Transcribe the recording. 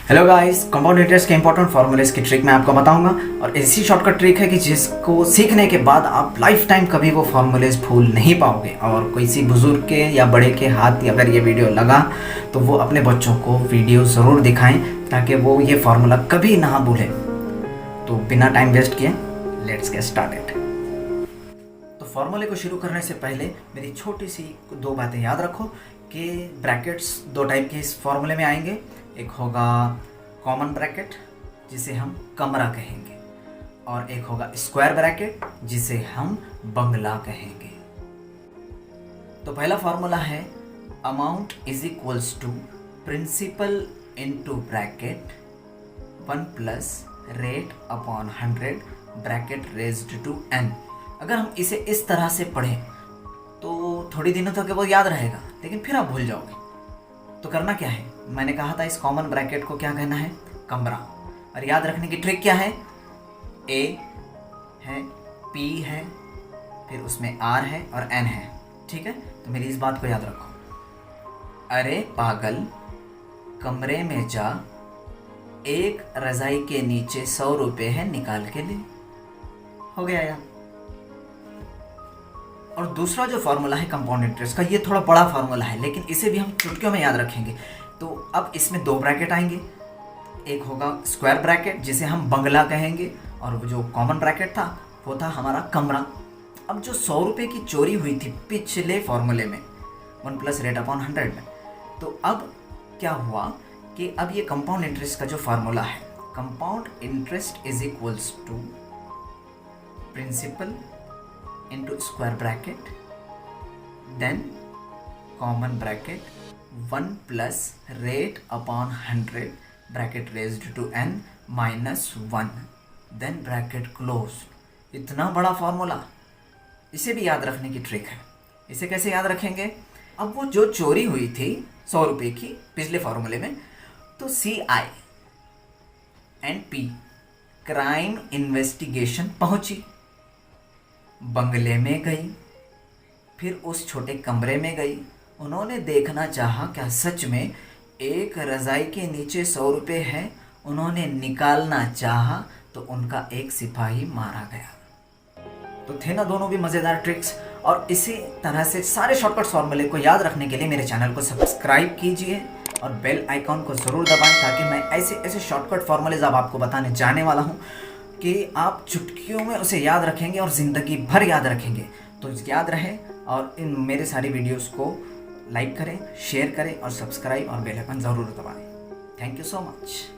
Hello guys, compound interest के important formulas की trick मैं आपको बताऊंगा और ऐसी शॉर्टकट ट्रिक है कि जिसको सीखने के बाद आप लाइफ टाइम कभी वो फॉर्मूलेस भूल नहीं पाओगे। और किसी बुजुर्ग के या बड़े के हाथ अगर ये वीडियो लगा तो वो अपने बच्चों को वीडियो ज़रूर दिखाएं ताकि वो ये फार्मूला कभी ना भूलें। तो बिना टाइम वेस्ट किए लेट्स गेट स्टार्टेड। तो फॉर्मूले को शुरू करने से पहले मेरी छोटी सी दो बातें याद रखो कि ब्रैकेट्स दो टाइप के इस फॉर्मूले में आएंगे। एक होगा कॉमन ब्रैकेट जिसे हम कमरा कहेंगे और एक होगा स्क्वायर ब्रैकेट जिसे हम बंगला कहेंगे। तो पहला फॉर्मूला है amount is equals to principal into bracket 1 plus rate upon 100 bracket raised to n। अगर हम इसे इस तरह से पढ़ें तो थोड़ी दिनों तक वो याद रहेगा, लेकिन फिर आप भूल जाओगे। तो करना क्या है, मैंने कहा था इस कॉमन ब्रैकेट को क्या कहना है, कमरा। और याद रखने की ट्रिक क्या है, a है, p है, फिर उसमें r है और n है। ठीक है, तो मेरी इस बात को याद रखो। अरे पागल, कमरे में जा, एक रजाई के नीचे 100 रुपये है, निकाल के ले। हो गया यार। और दूसरा जो फार्मूला है कंपाउंड इंटरेस्ट का, ये थोड़ा बड़ा फार्मूला है लेकिन इसे भी हम चुटकियों में याद रखेंगे। तो अब इसमें दो ब्रैकेट आएंगे, एक होगा स्क्वायर ब्रैकेट जिसे हम बंगला कहेंगे और जो कॉमन ब्रैकेट था वो था हमारा कमरा। अब जो 100 रुपये की चोरी हुई थी पिछले फार्मूले में 1 प्लस रेट अपॉन 100 में, तो अब क्या हुआ कि अब ये कंपाउंड इंटरेस्ट का जो फार्मूला है, compound interest is equals to principal into square bracket then common bracket 1 plus rate upon 100 bracket raised to n minus 1 then bracket closed। इतना बड़ा फॉर्मूला, इसे भी याद रखने की ट्रिक है। इसे कैसे याद रखेंगे, अब वो जो चोरी हुई थी 100 रुपये की पिछले फॉर्मूले में, तो CI and P crime investigation पहुंची, बंगले में गई, फिर उस छोटे कमरे में गई। उन्होंने देखना चाहा क्या सच में एक रज़ाई के नीचे 100 रुपये है। उन्होंने निकालना चाहा तो उनका एक सिपाही मारा गया। तो थे ना दोनों भी मज़ेदार ट्रिक्स। और इसी तरह से सारे शॉर्टकट फॉर्मूले को याद रखने के लिए मेरे चैनल को सब्सक्राइब कीजिए और बेल आइकॉन को ज़रूर दबाएं ताकि मैं ऐसे ऐसे शॉर्टकट फॉर्मूलेज अब आपको बताने जाने वाला हूँ कि आप चुटकियों में उसे याद रखेंगे और ज़िंदगी भर याद रखेंगे। तो याद रहे और इन मेरे सारी वीडियोस को लाइक करें, शेयर करें और सब्सक्राइब और बेल आइकन ज़रूर दबाएं। Thank you so much.